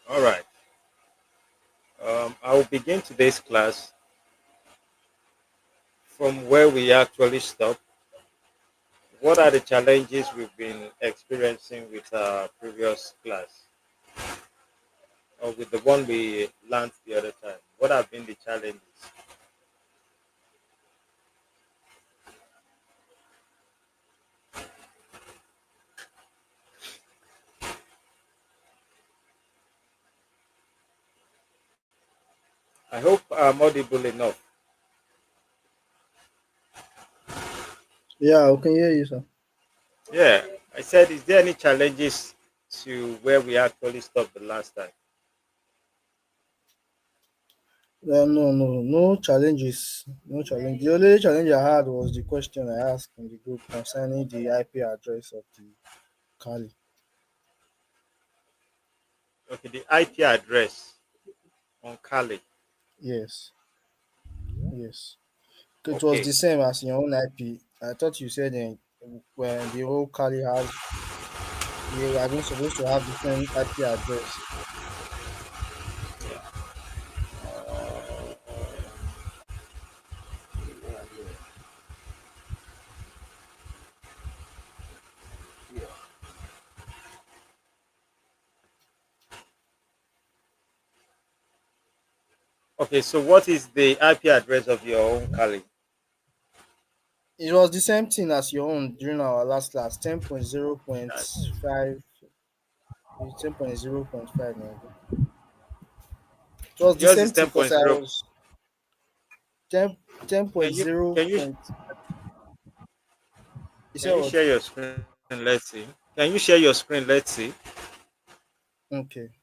All right. I will begin today's class from where we actually stopped. What are the challenges we've been experiencing with our previous class or with the one we learned the other time? What have been the challenges? I hope I'm audible enough. Yeah, I can hear you, sir. Yeah, I said, is there any challenges to where we actually stopped the last time? No challenges. No challenge. The only challenge I had was the question I asked in the group concerning the IP address of the Kali. Okay, the IP address on Kali. Yes, yes. It was Okay, the same as your own IP. I thought you said when the whole Kali has, we are going supposed to have the same IP address. okay. So what is the IP address of your own Kali? It was the same thing as your own during our last class, 10.0.5. 10.0.5 maybe. It was the Yours same is thing ten because point I zero. was 10, Can you 10.0. can you You can said you what? share your screen? Let's see. Can you share your screen? Let's see. Okay.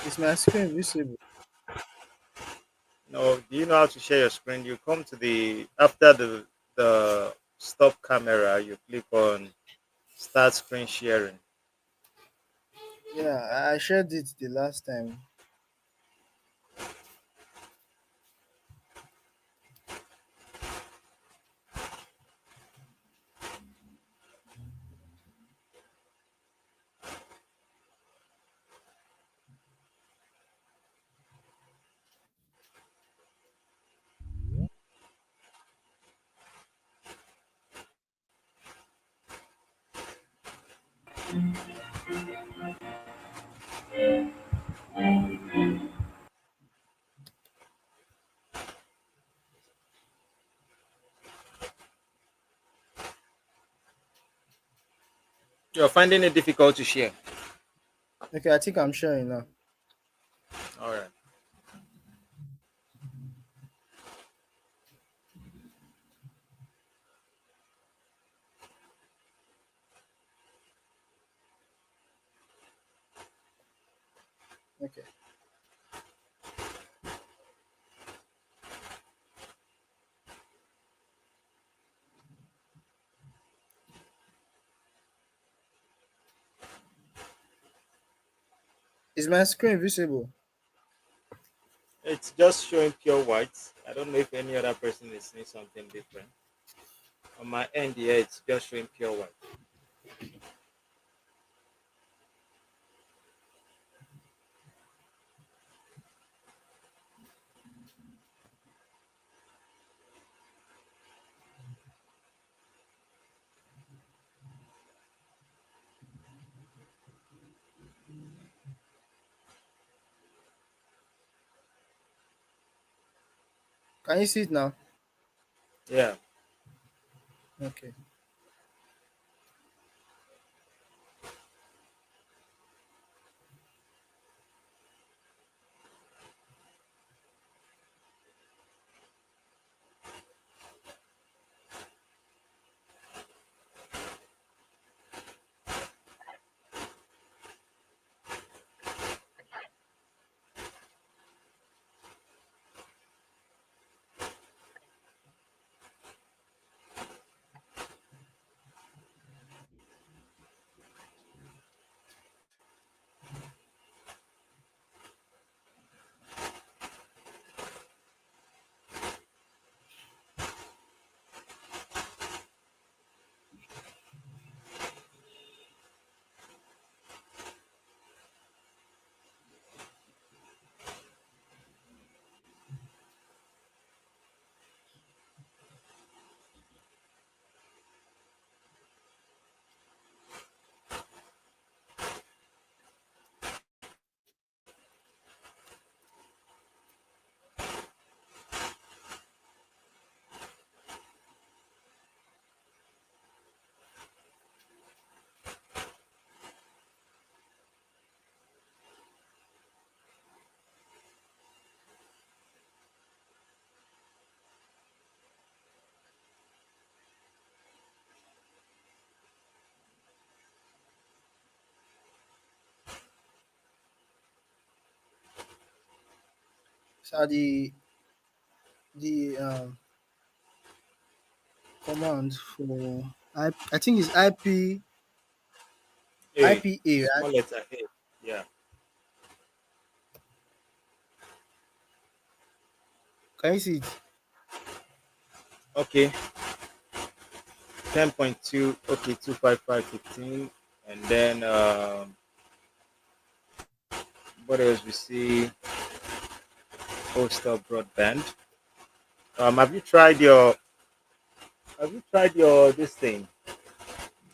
Is my screen visible? No, do you know how to share your screen? You come to the after the stop camera. You click on start screen sharing. Yeah, I shared it the last time. You're finding it difficult to share. Okay, I think I'm sharing now. All right. Okay. Is my screen visible? It's just showing pure white. I don't know if any other person is seeing something different. On my end here, it's just showing pure white. Can you see it now? Yeah. Okay. So the command for I think it's A, IPA, right? small letter A. Yeah. Can you see it? Okay. 10.2. Okay. 25515. And then what else we see? Postal broadband. Have you tried your? Have you tried your this thing?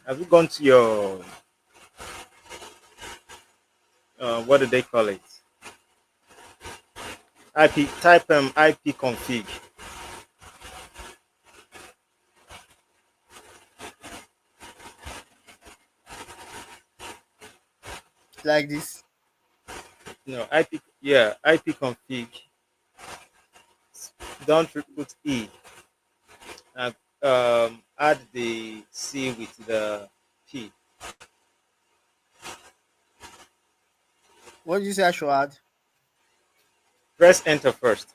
Have you gone to your? What do they call it? IP. Type IP config. Like this. No IP. Yeah, IP config. Don't put E. And add the C with the P. What did you say I should add? Press enter first.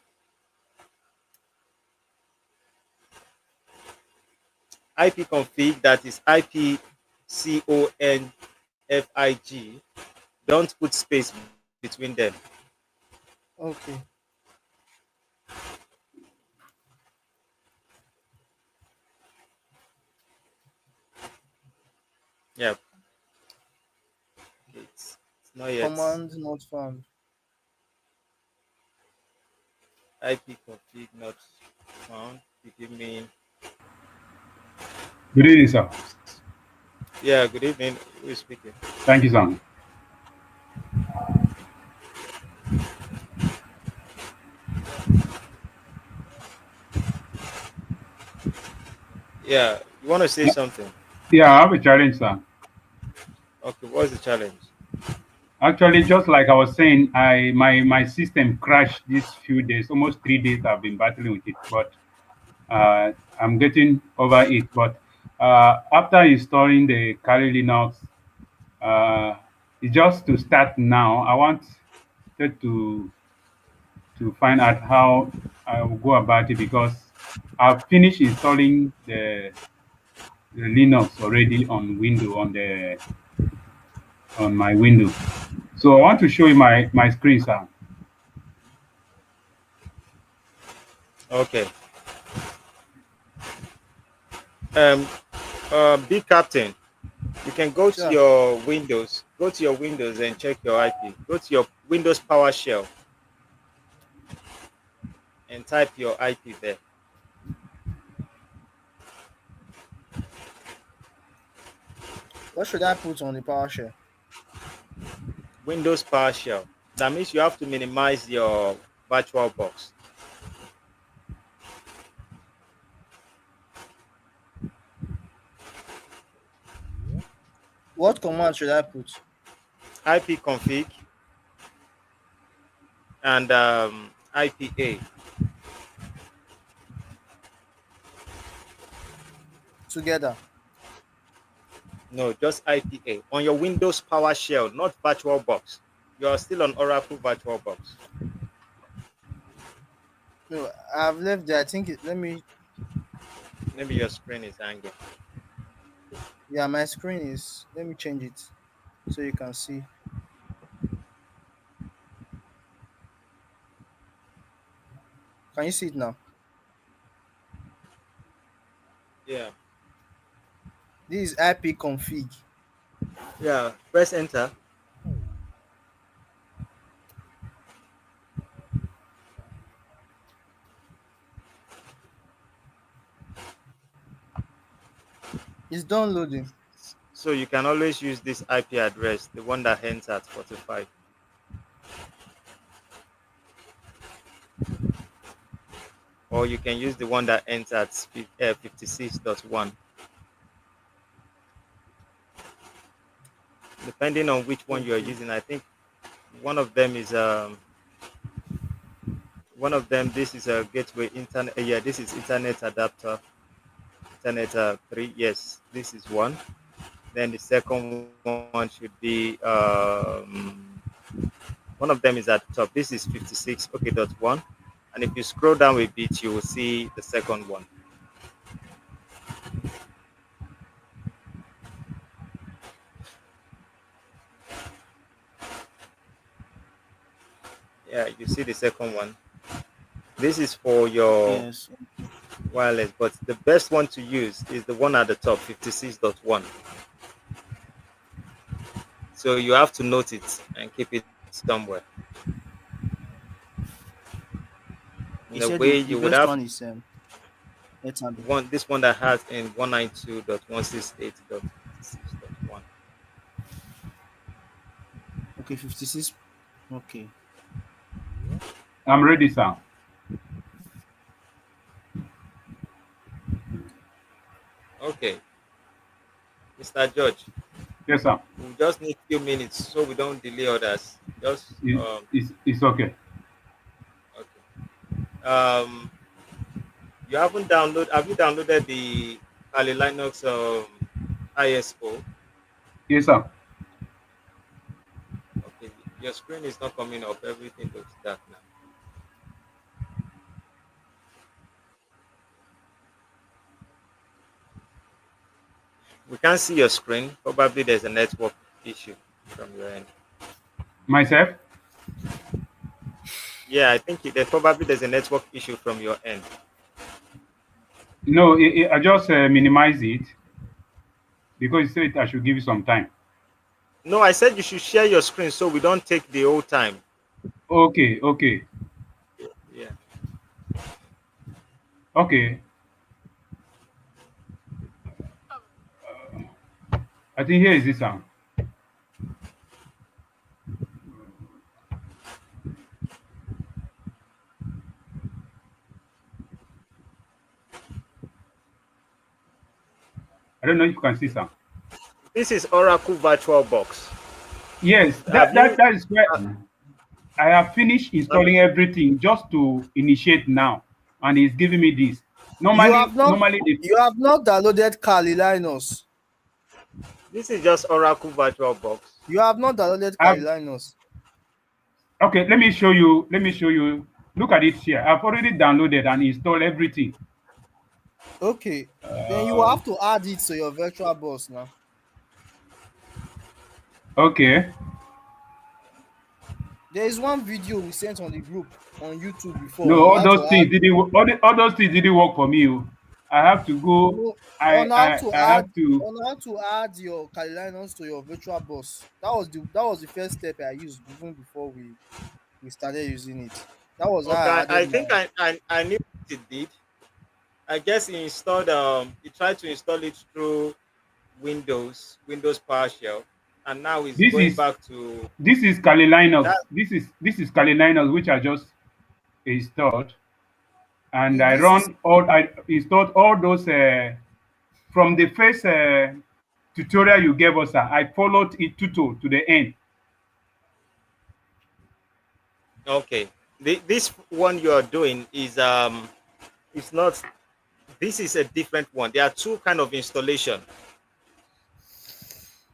IP config, that is IPconfig. Don't put space between them. Okay. Yeah, it's not yet. Command not found. IP config not found. You give me. Good evening, sir. Yeah, good evening. Who is speaking? Thank you, sir. Yeah, you want to say something? Yeah, I have a challenge, sir. Okay, what's the challenge? Actually, just like I was saying, my system crashed these few days, almost 3 days. I've been battling with it, but I'm getting over it. But after installing the Kali Linux, uh, it's just to start now. I want to find out how I will go about it because I've finished installing the Linux already on window on my window. So I want to show you my screen, sir. Okay. Um, Big Captain, you can go to Sure. your Windows. Go to your Windows and check your IP. Go to your Windows PowerShell and type your IP there. What should I put on the PowerShell? Windows PowerShell. That means you have to minimize your virtual box. What command should I put IP config and IPA. together? No, just IPA on your Windows PowerShell, not VirtualBox. You are still on Oracle VirtualBox. No, I've left there. I think let me. Maybe your screen is hanging. Yeah, my screen is. Let me change it so you can see. Can you see it now? Yeah. This is IP config. Yeah. Press enter. It's downloading. So you can always use this IP address, the one that ends at 45. Or you can use the one that ends at 56.1. Depending on which one you're Okay. using. I think one of them is one of them, this is a gateway internet. Yeah, this is internet adapter. Internet 3. Yes, this is one. Then the second one should be One of them is at the top. This is 56, okay, dot one. And if you scroll down a bit, you will see the second one. Yeah, you see the second one. This is for your Yes. wireless, but the best one to use is the one at the top, 56.1. So you have to note it and keep it somewhere. In He a said way, the you would best have one is Ethan. one this one that has in 192.168.56.1. Okay, 56. Okay. I'm ready, sir. Okay, Mr. George, Yes, sir. we just need few minutes so we don't delay others. Just It's okay. okay. You haven't download. Have you downloaded the Kali Linux ISO? Yes, sir. Okay, your screen is not coming up. Everything looks dark now. We can't see your screen. Probably there's a network issue from your end. Myself? Yeah, I think there's a network issue from your end. No, I just minimize it because you said I should give you some time. No, I said you should share your screen so we don't take the whole time. Okay, okay, Yeah. okay. I think here is this sound. I don't know if you can see some. This is Oracle VirtualBox. Yes, Have you? that is where Uh, I have finished have installing everything just to initiate now, and it's giving me this. You have not Normally, the you have not downloaded Kali Linus. This is just Oracle VirtualBox. You have not downloaded Kali I've Linus. okay. Let me show you. Let me show you. Look at it here. I've already downloaded and installed everything. Okay. Then you will Uh, have to add it to your virtual box now. okay. There is one video we sent on the group on YouTube before No, on all how to those things add didn't. All those things didn't work for me. Oh. I have to go. no, on how to I add have to. on how to add your Kali Linus to your virtual box. That was the first step I used even before we started using it. That was how I Okay, added I think my I knew what it did. I guess he tried to install it through Windows PowerShell, and now he's This going is back to this is Kali Linux. that. This is Kali Linux, which I just installed, and this is I installed all those from the first tutorial you gave us. I followed it to the end. Okay. This one you are doing is it's not. This is a different one. There are two kind of installation.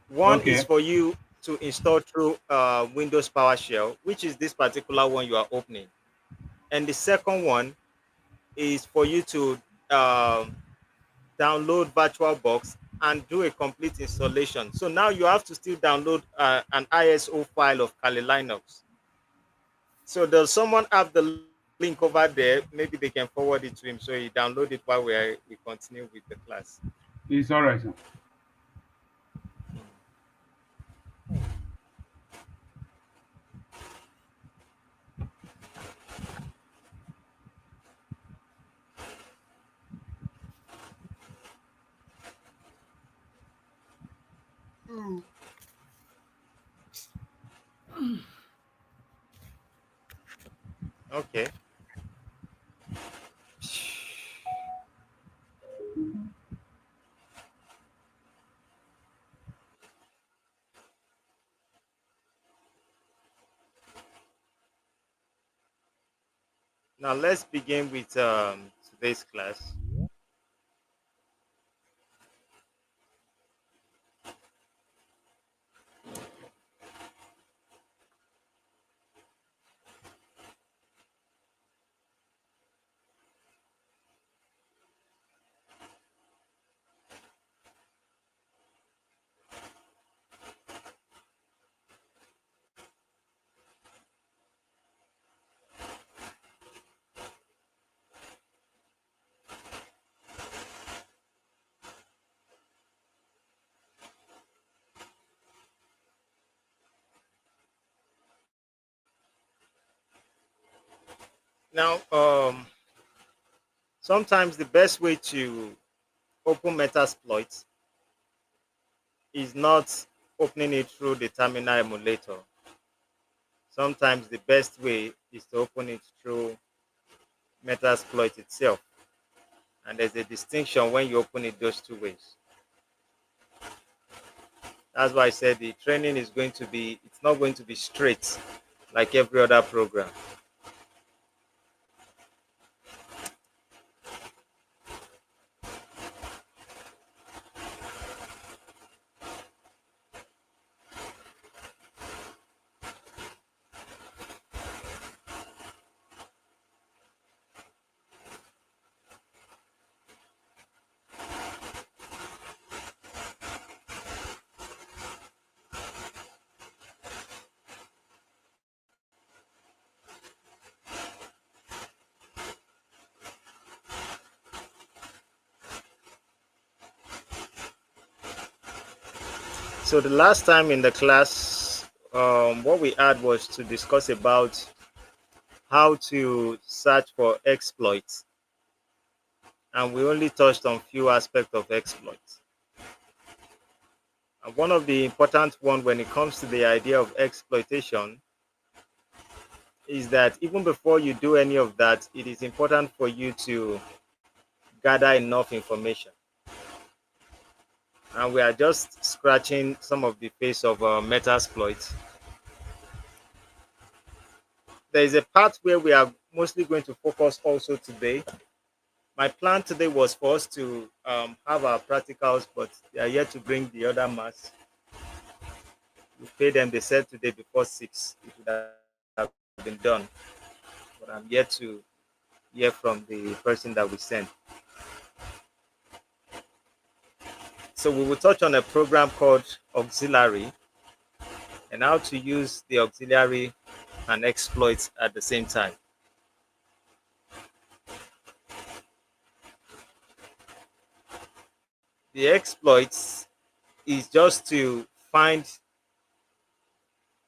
One is Okay. for you to install through Windows PowerShell, which is this particular one you are opening, and the second one is for you to um, download VirtualBox and do a complete installation. So now you have to still download an ISO file of Kali Linux. So does someone have the link over there? Maybe they can forward it to him so he download it while we continue with the class. It's all right, sir. Okay. Now let's begin with today's class. Now, sometimes the best way to open metasploit is not opening it through the terminal emulator. Sometimes the best way is to open it through metasploit itself. And there's a distinction when you open it those two ways. That's why I said the training is going to be, it's not going to be straight like every other program. So the last time in the class, what we had was to discuss about how to search for exploits, and we only touched on few aspects of exploits. And one of the important one when it comes to the idea of exploitation is that even before you do any of that, it is important for you to gather enough information. And we are just scratching some of the face of metasploit. There is a part where we are mostly going to focus also today. My plan today was for us to have our practicals, but they are yet to bring the other mass. We paid them, they said today before 6, it would have been done. But I'm yet to hear from the person that we sent. So we will touch on a program called auxiliary and how to use the auxiliary and exploits at the same time. The exploits is just to find,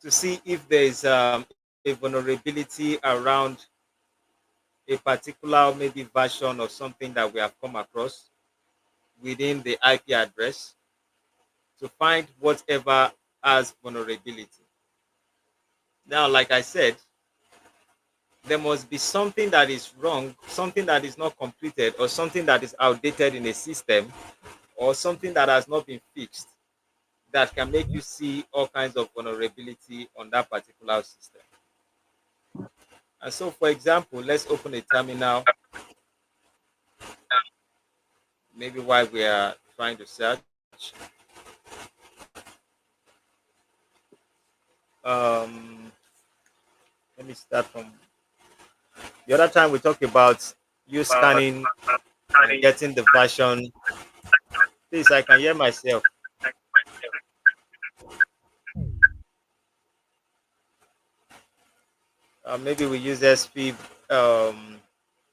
to see if there is a vulnerability around a particular maybe version or something that we have come across within the IP address, to find whatever has vulnerability. Now, like I said, there must be something that is wrong, something that is not completed, or something that is outdated in a system, or something that has not been fixed that can make you see all kinds of vulnerability on that particular system. And so, for example, let's open a terminal, maybe while we are trying to search. Um, Let me start from the other time we talked about you scanning and getting the version. Please, I can hear myself. Maybe we use SP um,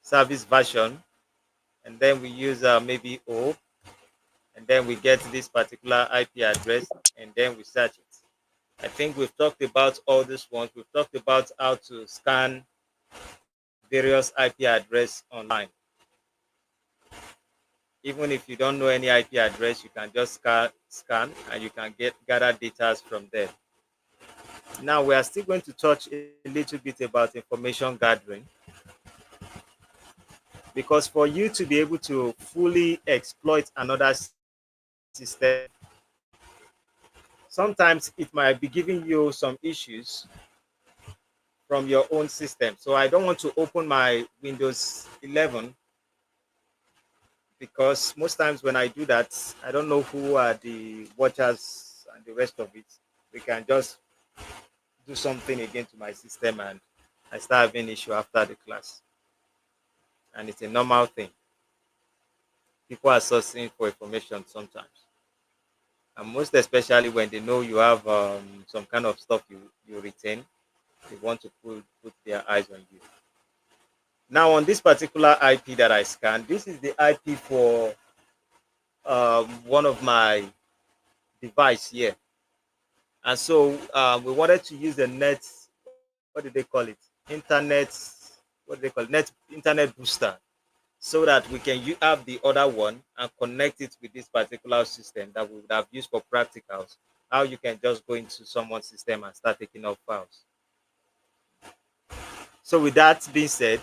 service version, and then we use maybe O, and then we get this particular IP address, and then we search it. I think we've talked about all these ones. We've talked about how to scan various IP address online. Even if you don't know any IP address, you can just scan and you can gather data from there. Now we are still going to touch a little bit about information gathering, because for you to be able to fully exploit another system, sometimes it might be giving you some issues from your own system. So I don't want to open my Windows 11, because most times when I do that, I don't know who are the watchers and the rest of it. We can just do something again to my system and I start having issue after the class. And it's a normal thing. People are sourcing for information sometimes. And most especially when they know you have some kind of stuff you retain, they want to put their eyes on you. Now on this particular IP that I scanned, this is the IP for one of my device here. And so we wanted to use the net, what do they call it? Internet what they call net internet booster, so that we can have the other one and connect it with this particular system that we would have used for practicals. How you can just go into someone's system and start taking up files. So with that being said,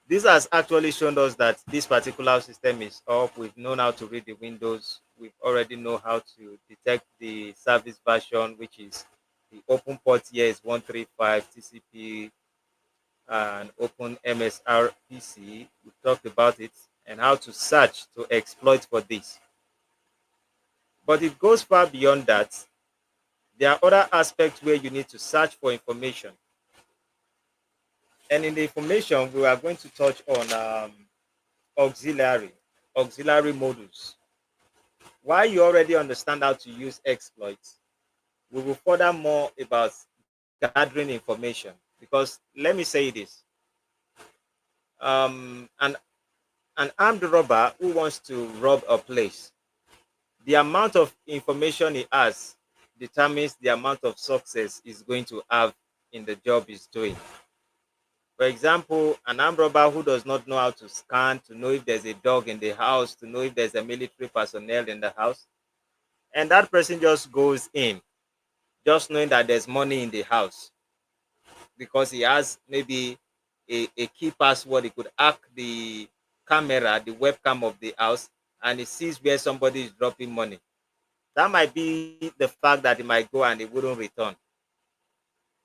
this has actually shown us that this particular system is up. We've known how to read the windows. We've already know how to detect the service version, which is the open port here is 135 TCP and open MSR PC. We've talked about it and how to search to exploit for this. But it goes far beyond that. There are other aspects where you need to search for information. And in the information, we are going to touch on auxiliary, auxiliary modules. While you already understand how to use exploits, we will further more about gathering information. Because let me say this: um, an an armed robber who wants to rob a place, the amount of information he has determines the amount of success he's going to have in the job he's doing. For example, an armed robber who does not know how to scan, to know if there's a dog in the house, to know if there's a military personnel in the house, and that person just goes in, just knowing that there's money in the house because he has maybe a key password. He could hack the camera, the webcam of the house, and he sees where somebody is dropping money. That might be the fact that he might go and he wouldn't return.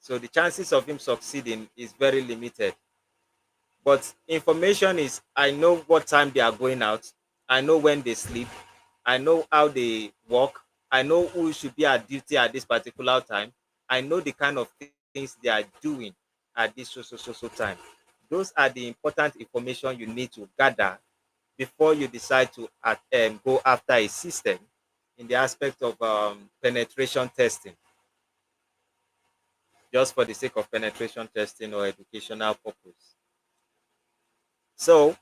So the chances of him succeeding is very limited. But information is, I know what time they are going out, I know when they sleep, I know how they work, I know who should be at duty at this particular time, I know the kind of things they are doing at this so time. Those are the important information you need to gather before you decide to go after a system in the aspect of penetration testing, just for the sake of penetration testing or educational purpose. So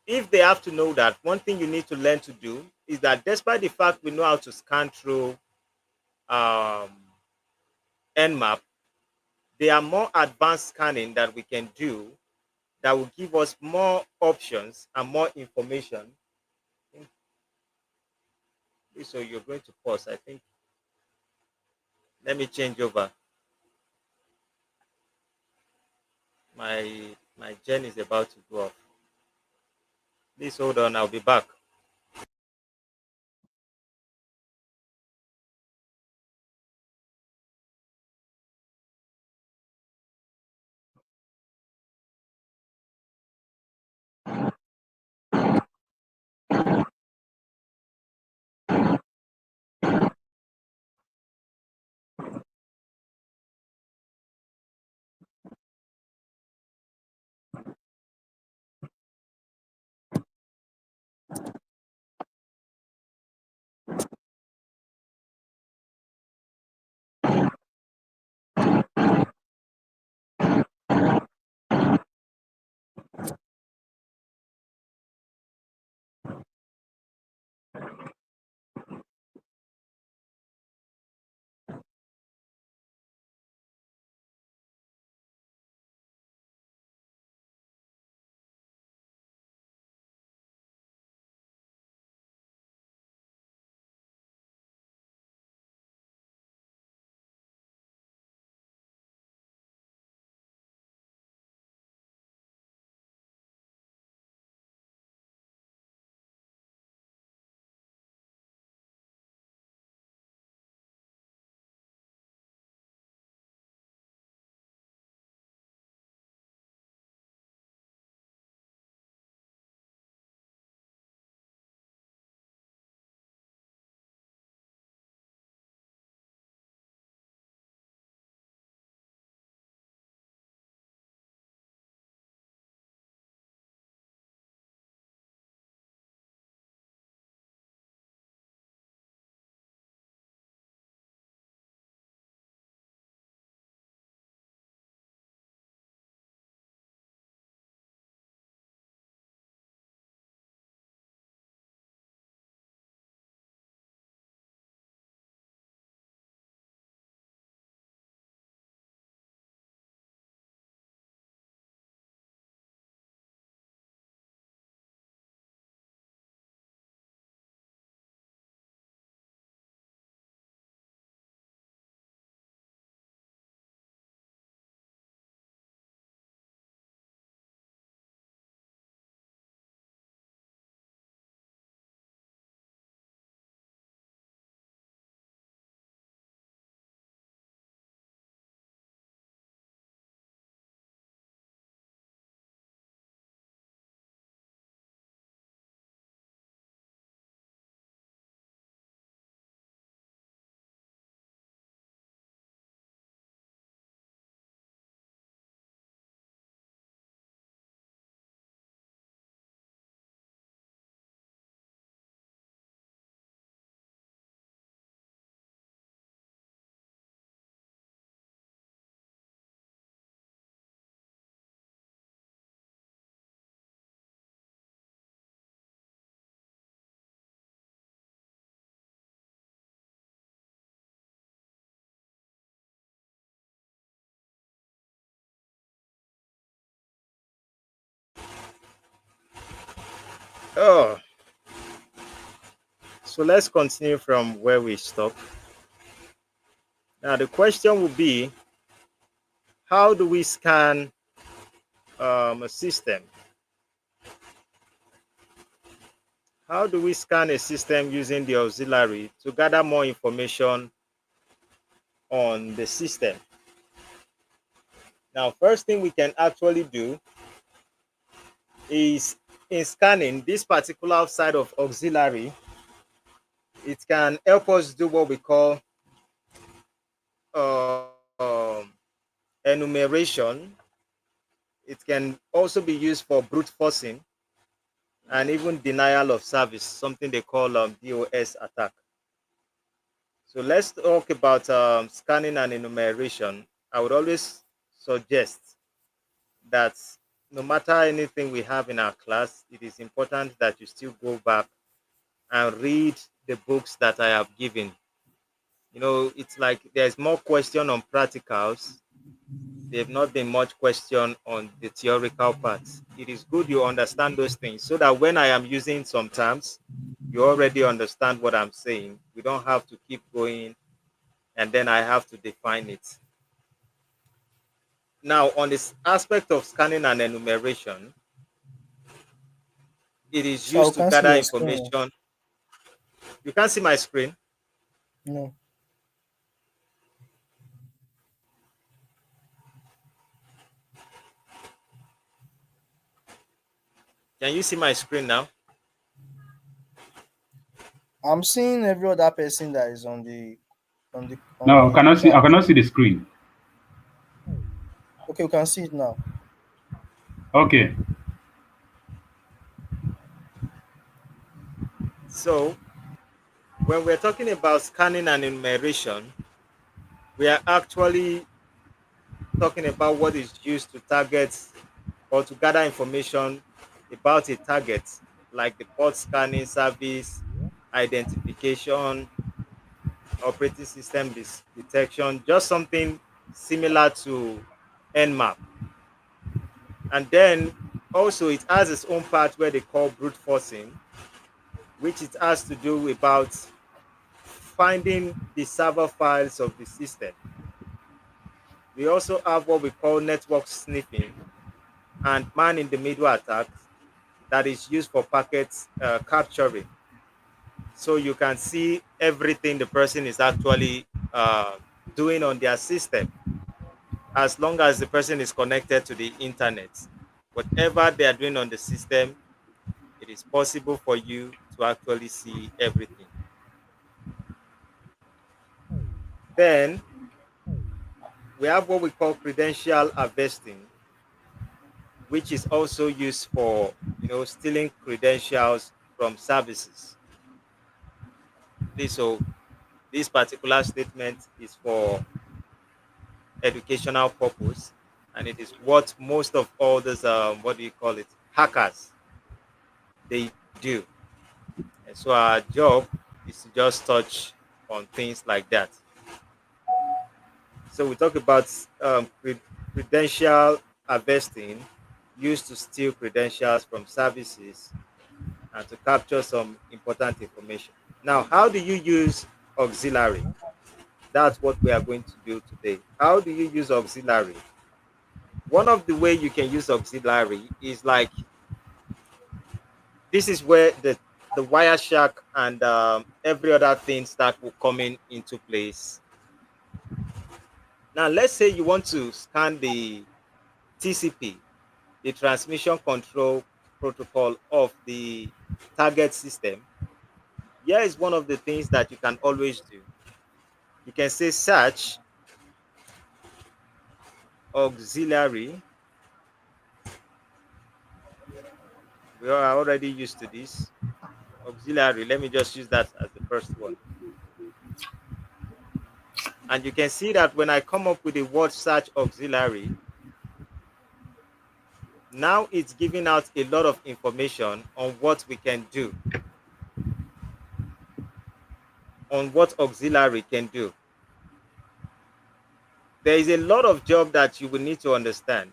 if they have to know that, one thing you need to learn to do is that despite the fact we know how to scan through um, nmap, there are more advanced scanning that we can do that will give us more options and more information. So you're going to pause, I think. Let me change over. My gen is about to go off. Please hold on, I'll be back. Oh, so let's continue from where we stopped. Now, the question will be, how do we scan a system? How do we scan a system using the auxiliary to gather more information on the system? Now, first thing we can actually do is, in scanning this particular side of auxiliary, it can help us do what we call um, enumeration. It can also be used for brute forcing and even denial of service, something they call DOS attack. So let's talk about scanning and enumeration. I would always suggest that no matter anything we have in our class, it is important that you still go back and read the books that I have given. It's like there's more question on practicals. There've not been much question on the theoretical parts. It is good you understand those things so that when I am using some terms, you already understand what I'm saying. We don't have to keep going and then I have to define it. Now, on this aspect of scanning and enumeration, it is So I used to can see gather your screen. information. You can't see my screen. No, Can you see my screen now? I'm seeing every other person that is No, on the I chat. cannot see the screen. Okay, we can see it now. Okay. So, when we're talking about scanning and enumeration, we are actually talking about what is used to target or to gather information about a target, like the port scanning service, identification, operating system detection, just something similar to Nmap. And then also it has its own part where they call brute forcing, which it has to do about finding the server files of the system. We also have what we call network sniffing and man in the middle attacks that is used for packet capturing. So you can see everything the person is actually doing on their system as long as the person is connected to the internet. Whatever they are doing on the system, it is possible for you to actually see everything. Then we have what we call credential harvesting, which is also used for stealing credentials from services. This particular statement is for educational purpose, and it is what most of all those what do you call it, hackers, they do. And so our job is to just touch on things like that. So we talk about credential harvesting, used to steal credentials from services and to capture some important information. Now, how do you use auxiliary? That's what we are going to do today. How do you use auxiliary? One of the way you can use auxiliary is like, this is where the Wireshark and every other thing start coming into place. Now, let's say you want to scan the TCP, the transmission control protocol of the target system. Here is one of the things that you can always do. You can say search auxiliary. We are already used to this. Auxiliary, let me just use that as the first one. And you can see that when I come up with the word search auxiliary, now it's giving out a lot of information on what we can do, on what auxiliary can do. There is a lot of job that you will need to understand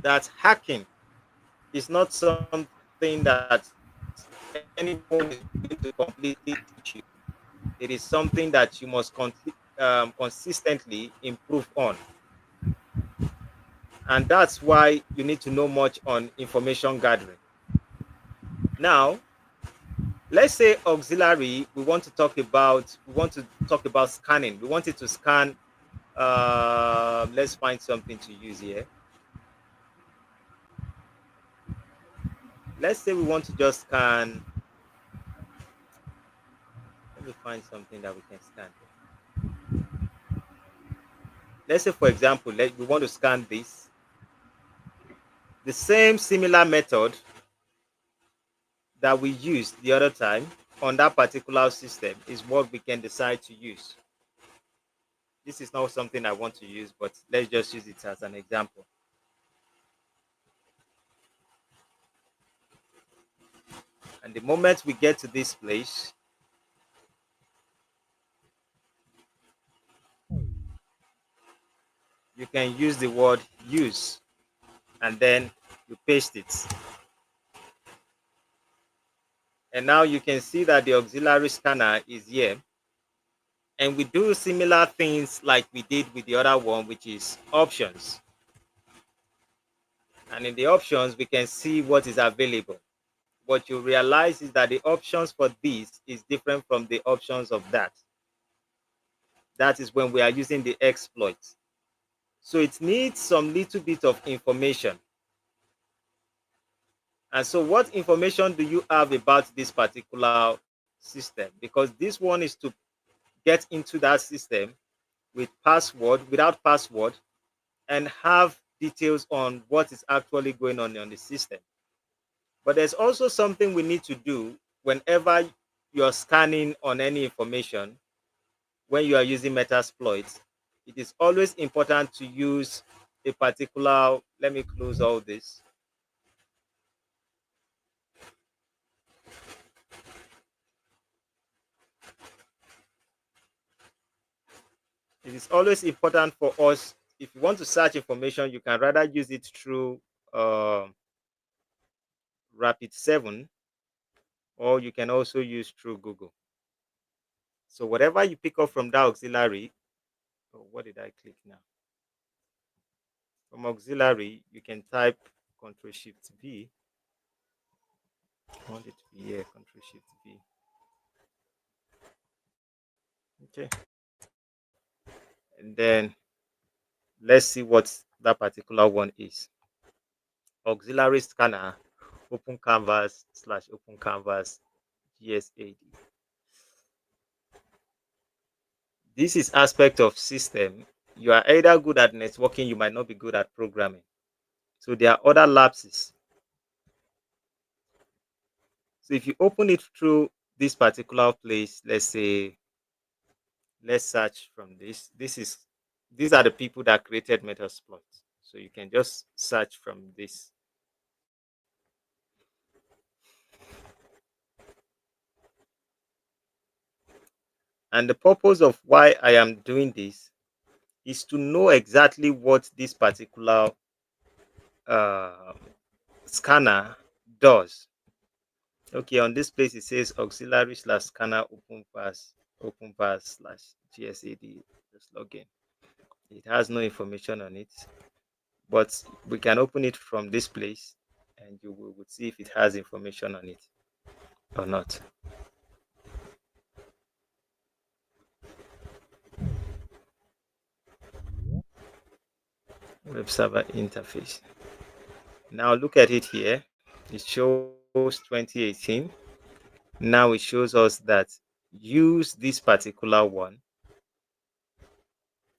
that hacking is not something that any phone is going to completely teach you. It is something that you must consistently improve on. And that's why you need to know much on information gathering. Now, let's say auxiliary, we want to talk about scanning. We want it to scan. Let's find something to use here. Let's say we want to just scan. Let me find something that we can scan. Let's say, for example, we want to scan this. The same similar method that we used the other time on that particular system is what we can decide to use. This is not something I want to use, but let's just use it as an example. And the moment we get to this place, you can use the word use and then you paste it. And now you can see that the auxiliary scanner is here. And we do similar things like we did with the other one, which is options. And in the options, we can see what is available. What you realize is that the options for this is different from the options of that. That is when we are using the exploit. So it needs some little bit of information. And so what information do you have about this particular system? Because this one is to get into that system without password, and have details on what is actually going on the system. But there's also something we need to do whenever you're scanning on any information. When you are using metasploit, it is always important to use a particular, let me close all this. It is always important for us, if you want to search information, you can rather use it through Rapid 7, or you can also use through Google. So whatever you pick up from that auxiliary, oh, what did I click now? From auxiliary, you can type Control Shift V. I want it to be here, Control Shift V. Okay. And then let's see what that particular one is. Auxiliary scanner, open canvas / open canvas GSAD. This is aspect of system. You are either good at networking, you might not be good at programming. So there are other lapses. So if you open it through this particular place, let's say, let's search from this. These are the people that created Metasploit. So you can just search from this. And the purpose of why I am doing this is to know exactly what this particular uh, scanner does. Okay, on this place it says auxiliary / scanner open pass / GSAD. Just log in. It has no information on it, but we can open it from this place and you will see if it has information on it or not. Web server interface. Now look at it here. It shows 2018. Now it shows us that use this particular one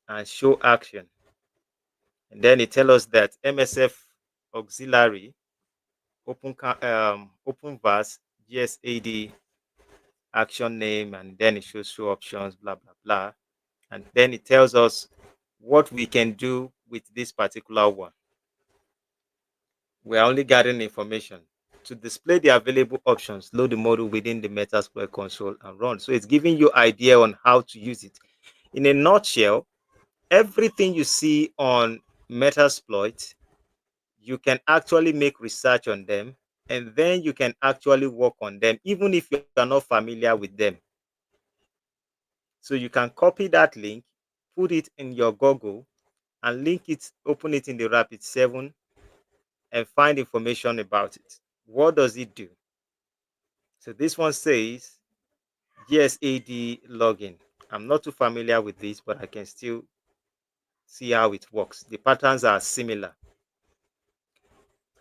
and show action. And then it tells us that MSF auxiliary open verse GSAD action name, and then it shows show options, blah blah blah. And then it tells us what we can do with this particular one. We are only gathering information. To display the available options, load the model within the Metasploit console and run. So it's giving you idea on how to use it. In a nutshell, everything you see on Metasploit, you can actually make research on them and then you can actually work on them, even if you are not familiar with them. So you can copy that link, put it in your Google, and link it, open it in the Rapid 7, and find information about it. What does it do? So this one says GSAD login. I'm not too familiar with this, but I can still see how it works. The patterns are similar.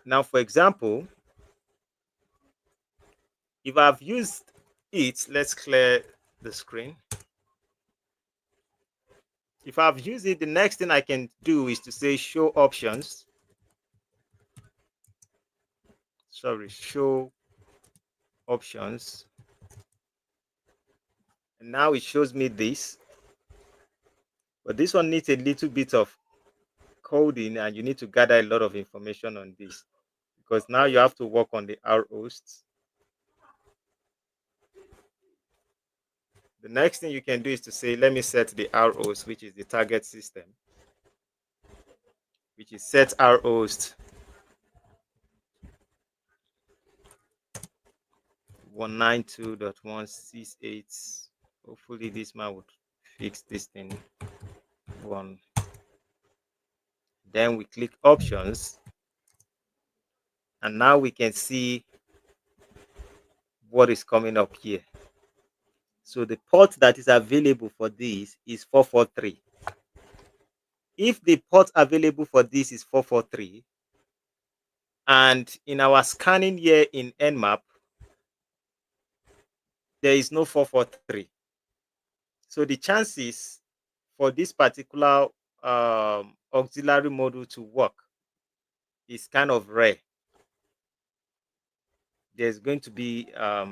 Now, for example, if I've used it, let's clear the screen. If I've used it, the next thing I can do is to say show options. Sorry, show options. And now it shows me this. But this one needs a little bit of coding, and you need to gather a lot of information on this, because now you have to work on the R hosts. The next thing you can do is to say, let me set the R host, which is the target system, which is set R host 192.168. Hopefully this man would fix this thing. One. Then we click options, and now we can see what is coming up here. So the port that is available for this is 443. If the port available for this is 443, and in our scanning here in Nmap, there is no 443. So the chances for this particular auxiliary module to work is kind of rare. There's going to be a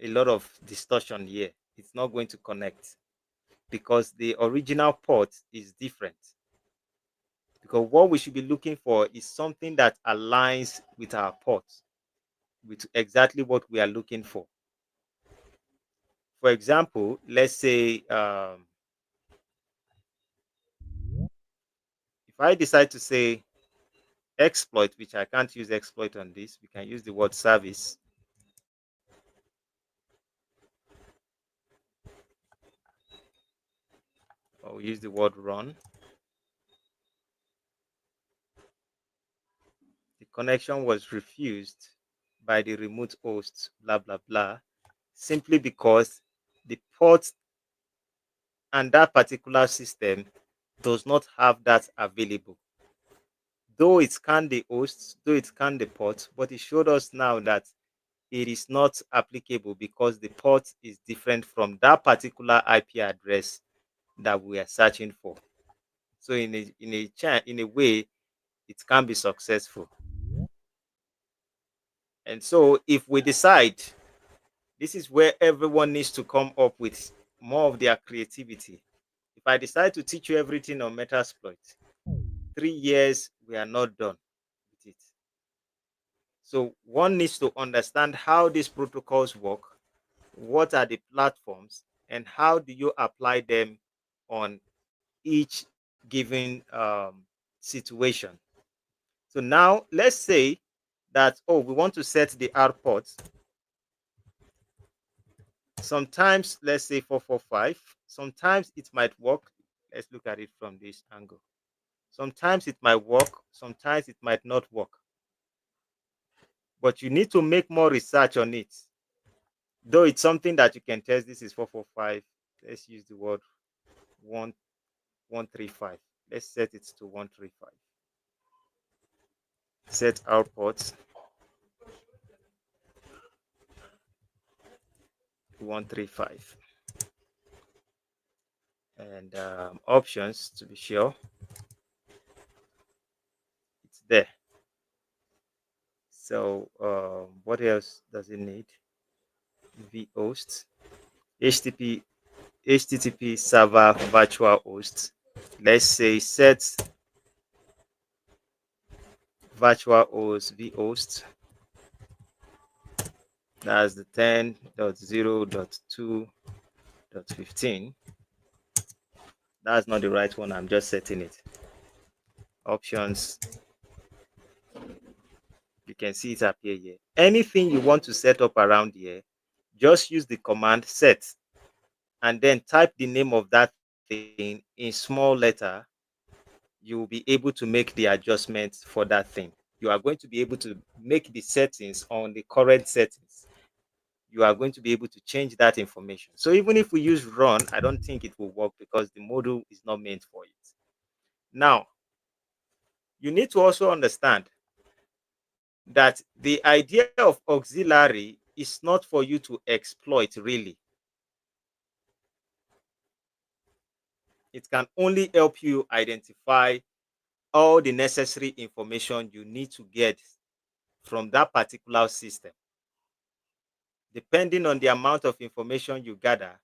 lot of distortion here. It's not going to connect because the original port is different. Because what we should be looking for is something that aligns with our port, with exactly what we are looking for. For example, let's say if I decide to say exploit, which I can't use exploit on this, we can use the word service. Or we use the word run. The connection was refused by the remote host, blah, blah, blah, simply because the port and that particular system does not have that available. Though it scanned the host, though it scanned the port, but it showed us now that it is not applicable because the port is different from that particular IP address that we are searching for. So in a way, it can be successful. And so if we decide, this is where everyone needs to come up with more of their creativity. If I decide to teach you everything on metasploit, 3 years we are not done with it. So one needs to understand how these protocols work, what are the platforms, and how do you apply them on each given situation. So now let's say that, oh, we want to set the R port. Sometimes, let's say 445. Sometimes it might work. Let's look at it from this angle. Sometimes it might work. Sometimes it might not work. But you need to make more research on it. Though it's something that you can test. This is 445. Let's use the word 135. Let's set it to 135. Set output 135. And options, to be sure, it's there. So what else does it need? Vhost, HTTP server virtual host. Let's say set virtual host vhost. That's the 10.0.2.15. That's not the right one. I'm just setting it. Options, the can see it appear here. Anything you want to set up around here, just use the command set and then type the name of that thing in small letter. You will be able to make the adjustments for that thing. You are going to be able to make the settings on the current settings. You are going to be able to change that information. So even if we use run, I don't think it will work because the module is not meant for it. Now, you need to also understand that the idea of auxiliary is not for you to exploit really. It can only help you identify all the necessary information you need to get from that particular system. Depending on the amount of information you gather,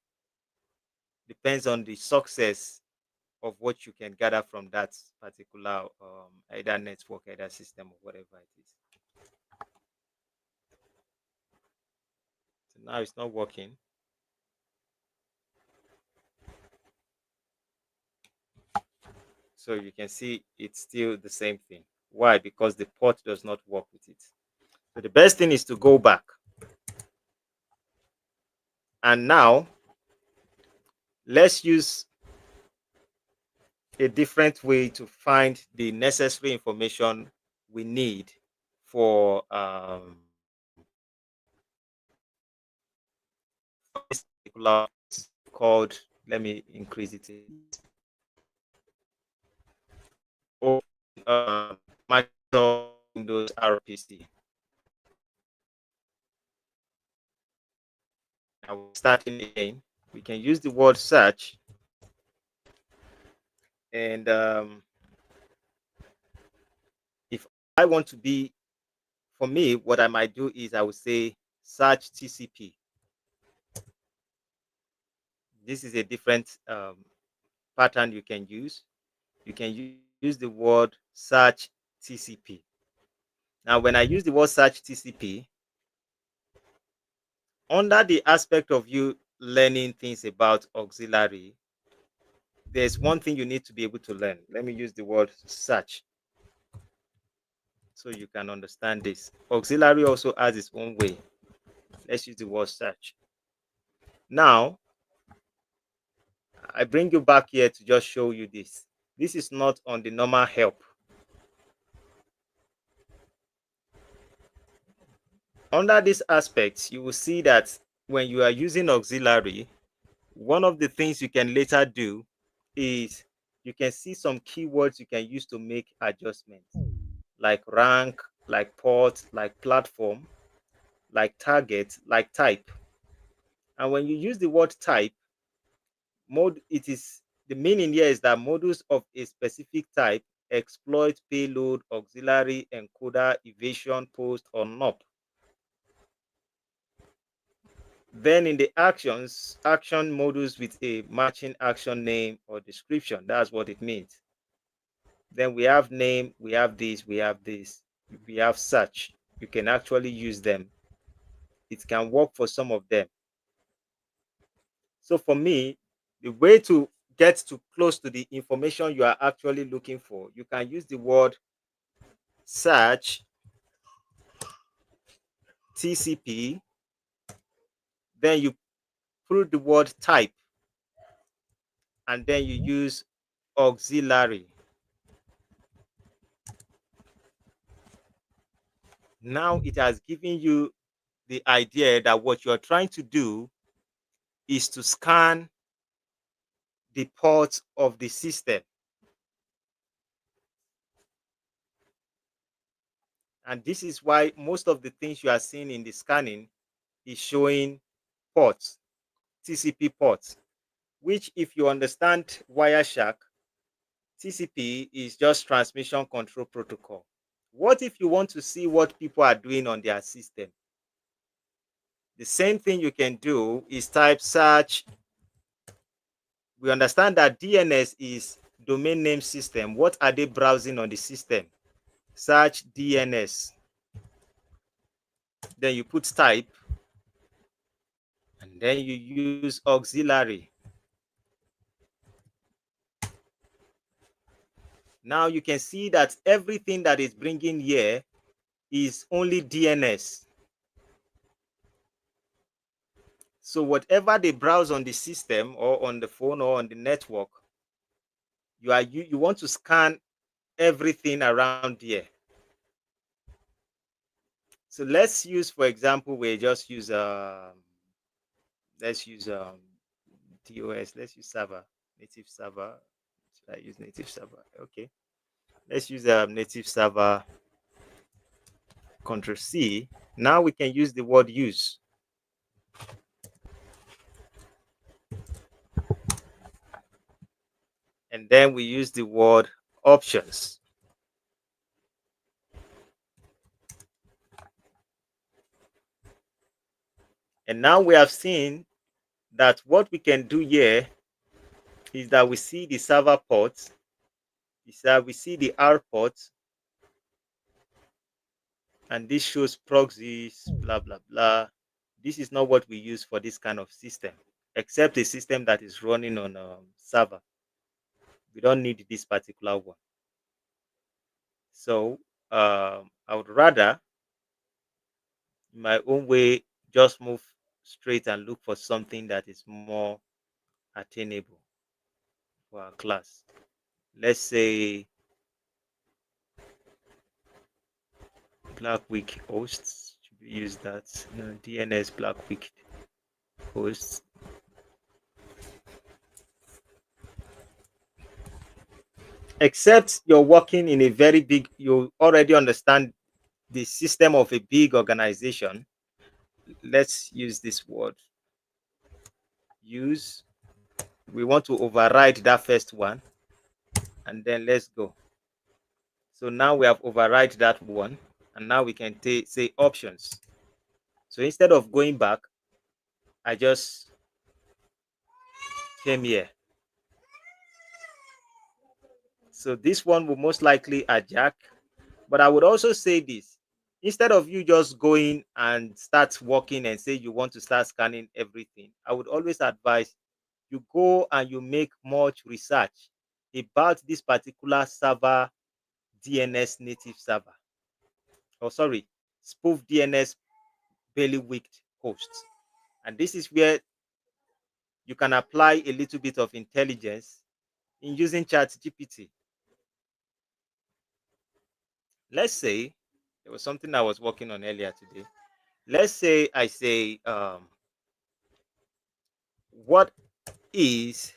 depends on the success of what you can gather from that particular either network, either system, or whatever it is. So now it's not working. So you can see it's still the same thing. Why? Because the port does not work with it. So the best thing is to go back. And now let's use a different way to find the necessary information we need for this particular called, let me increase it a bit. Open Microsoft Windows RPC. Now starting again, we can use the word search, and if I want to be, for me, what I might do is I would say search TCP. This is a different pattern you can use. You can use the word search TCP. Now, when I use the word search TCP, under the aspect of you learning things about auxiliary, there's one thing you need to be able to learn. Let me use the word search so you can understand this. Auxiliary also has its own way. Let's use the word search. Now, I bring you back here to just show you this. This is not on the normal help. Under these aspects, you will see that when you are using auxiliary, one of the things you can later do is you can see some keywords you can use to make adjustments, like rank, like port, like platform, like target, like type. And when you use the word type, it is the meaning here is that modules of a specific type exploit payload, auxiliary, encoder, evasion, post, or NOP. Then in the actions, action modules with a matching action name or description. That's what it means. Then we have name, we have this, we have this, we have search. You can actually use them. It can work for some of them. So for me, the way to get to close to the information you are actually looking for, you can use the word search TCP, then you put the word type, and then you use auxiliary. Now it has given you the idea that what you're trying to do is to scan the ports of the system. And this is why most of the things you are seeing in the scanning is showing ports, TCP ports, which, if you understand Wireshark, TCP is just transmission control protocol. What if you want to see what people are doing on their system? The same thing you can do is type search. We understand that DNS is domain name system. What are they browsing on the system? Search DNS. Then you put type, and then you use auxiliary. Now you can see that everything that is bringing here is only DNS. So whatever they browse on the system or on the phone or on the network, you want to scan everything around there. So let's use, for example, we just use let's use DOS. Let's use server, native server. Should I use native server? Okay. Let's use native server. Control C. Now we can use the word use. And then we use the word options. And now we have seen that what we can do here is that we see the server port, is that we see the R port, and this shows proxies, blah, blah, blah. This is not what we use for this kind of system, except a system that is running on a server. We don't need this particular one. So I would rather, in my own way, just move straight and look for something that is more attainable for our class. Let's say Black Week hosts. Should we use that? No, DNS Black Week hosts. Except you're working in a very big, you already understand the system of a big organization. Let's use this word. Use. We want to override that first one, and then let's go. So now we have override that one, and now we can say options. So instead of going back, I just came here. So this one will most likely hijack, but I would also say this. Instead of you just going and start working and say you want to start scanning everything, I would always advise you go and you make much research about this particular server, DNS native server. Oh, sorry, spoof DNS bailiwicked hosts. And this is where you can apply a little bit of intelligence in using ChatGPT. Let's say there was something I was working on earlier today. Let's say I say, what is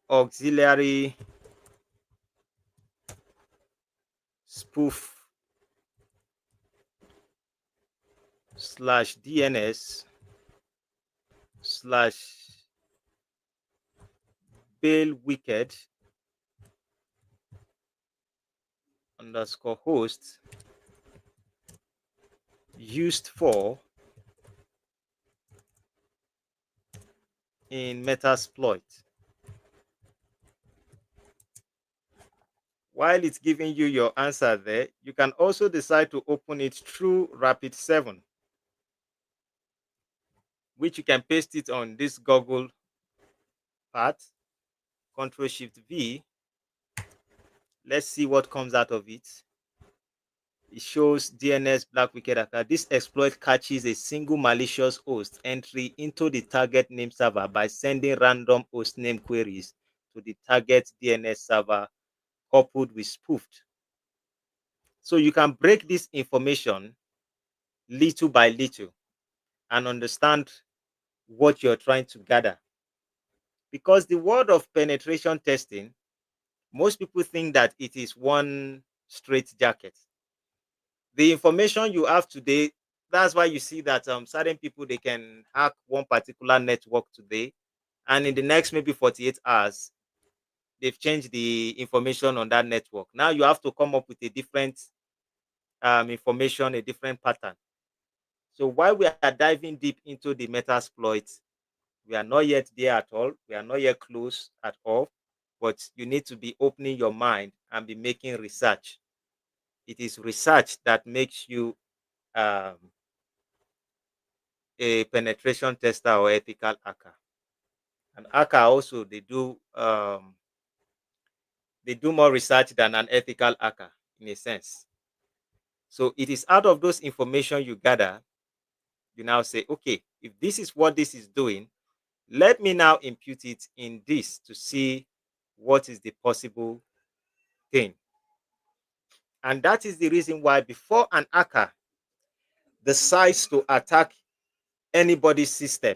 auxiliary spoof slash DNS slash bail wicked underscore host used for in metasploit. While it's giving you your answer there, you can also decide to open it through Rapid 7, which you can paste it on this Google part, Control Shift V. Let's see what comes out of it. It shows DNS Black Wicked attack. This exploit catches a single malicious host entry into the target name server by sending random host name queries to the target DNS server coupled with spoofed. So you can break this information little by little and understand what you're trying to gather. Because the word of penetration testing, most people think that it is one straight jacket. The information you have today, that's why you see that certain people, they can hack one particular network today, and in the next maybe 48 hours they've changed the information on that network. Now you have to come up with a different information, a different pattern. So while we are diving deep into the metasploit, we are not yet there at all, we are not yet close at all, but you need to be opening your mind and be making research. It is research that makes you um, a penetration tester or ethical hacker. And hacker also, they do more research than an ethical hacker in a sense. So it is out of those information you gather, you now say, okay, if this is what this is doing, let me now impute it in this to see what is the possible thing. And that is the reason why before an hacker decides to attack anybody's system,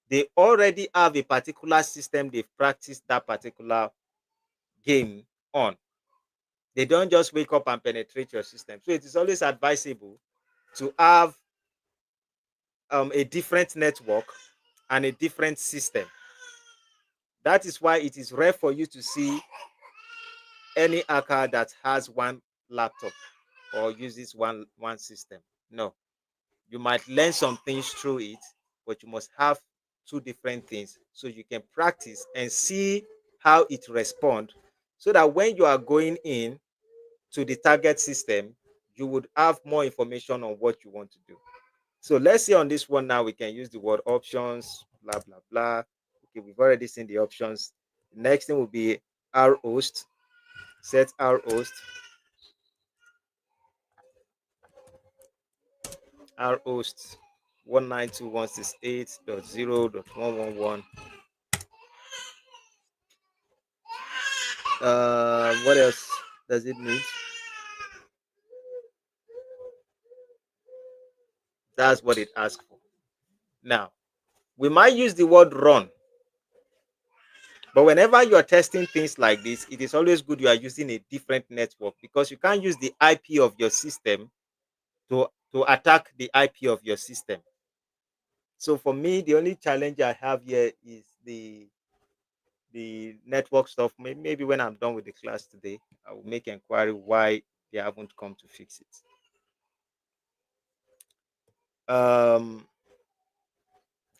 they already have a particular system they've practiced that particular game on. They don't just wake up and penetrate your system. So it is always advisable to have a different network and a different system. That is why it is rare for you to see any hacker that has one laptop or uses one system. No, you might learn some things through it, but you must have two different things so you can practice and see how it responds, so that when you are going in to the target system, you would have more information on what you want to do. So let's see on this one now, we can use the word options, blah, blah, blah. Okay, we've already seen the options. The next thing will be our host, set our host, our host 192.168.0.111. What else does it need? That's what it asks for. Now, we might use the word run, but whenever you are testing things like this, it is always good you are using a different network, because you can't use the IP of your system to attack the IP of your system. So for me, the only challenge I have here is the network stuff. Maybe when I'm done with the class today, I will make inquiry why they haven't come to fix it.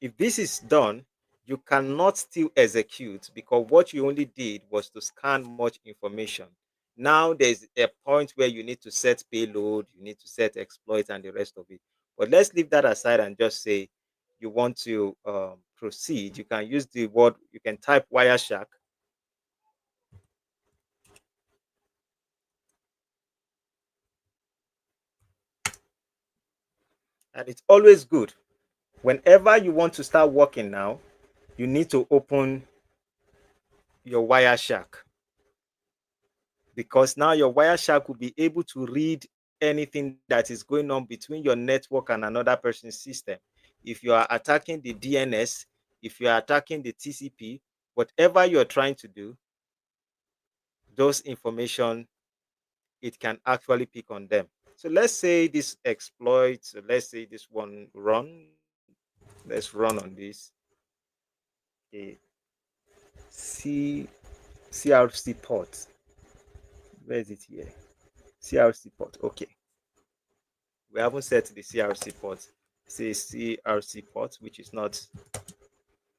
If this is done, you cannot still execute, because what you only did was to scan much information. Now there's a point where you need to set payload, you need to set exploit and the rest of it. But let's leave that aside and just say you want to proceed. You can use the word, you can type Wireshark. And it's always good. Whenever you want to start working now, you need to open your Wireshark, because now your Wireshark will be able to read anything that is going on between your network and another person's system. If you are attacking the DNS, if you are attacking the TCP, whatever you're trying to do, those information, it can actually pick on them. So let's say this exploit, so let's say this one run. Let's run on this. A CRC port. Where is it here? CRC port. Okay. We haven't set the CRC port. Say CRC port, which is not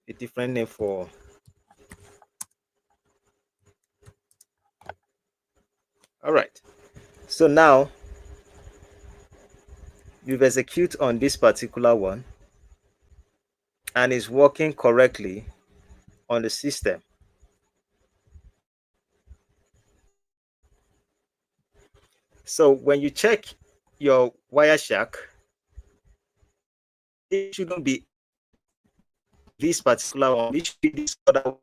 a different name for. All right. So now you've execute on this particular one and it's working correctly on the system. So when you check your Wireshark, it shouldn't be this particular one. This should be this other one.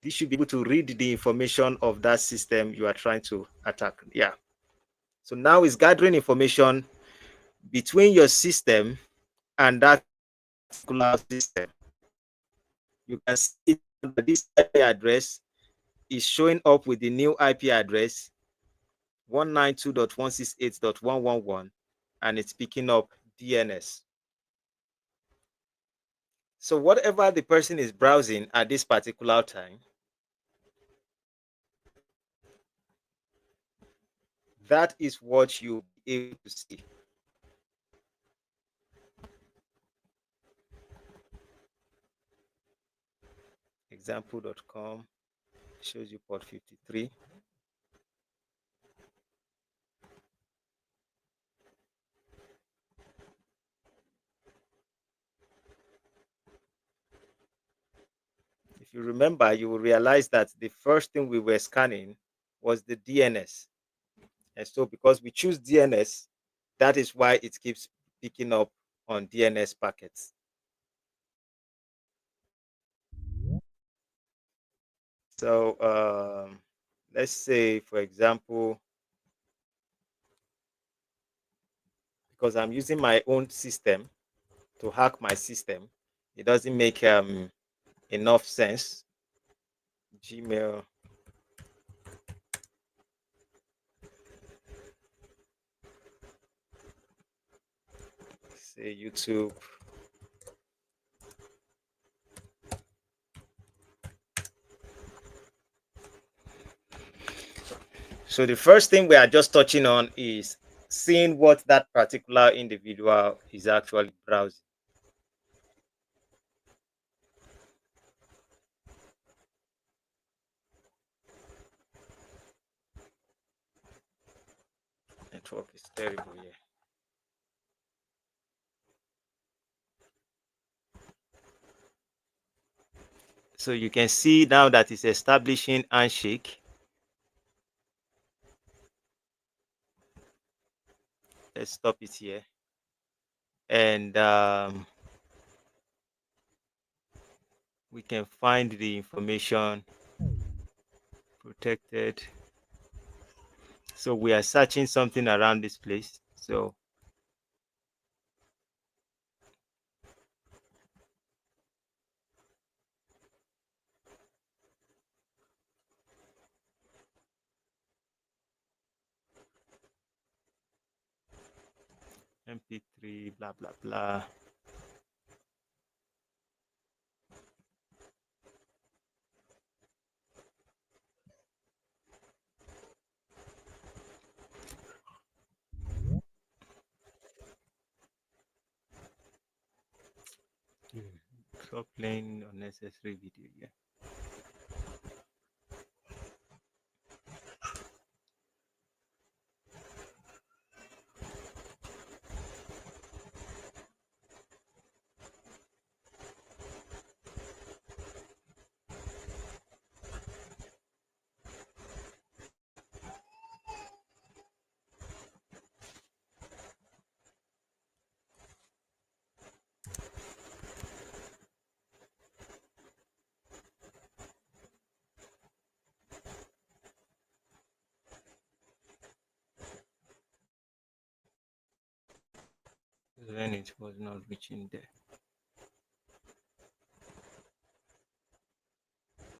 This should be able to read the information of that system you are trying to attack. Yeah. So now it's gathering information between your system and that particular system. You can see that this IP address is showing up with the new IP address 192.168.111, and it's picking up DNS. So whatever the person is browsing at this particular time, that is what you'll be able to see. Example.com shows you port 53. If you remember, you will realize that the first thing we were scanning was the DNS. And so because we choose DNS, that is why it keeps picking up on DNS packets. So let's say, for example, because I'm using my own system to hack my system, it doesn't make enough sense. Gmail, say YouTube. So the first thing we are just touching on is seeing what that particular individual is actually browsing. Network is terrible here. So you can see now that it's establishing handshake. Let's stop it here. And we can find the information protected. So we are searching something around this place. So MP3, blah, blah, blah. Stop playing unnecessary video here. When it was not reaching there.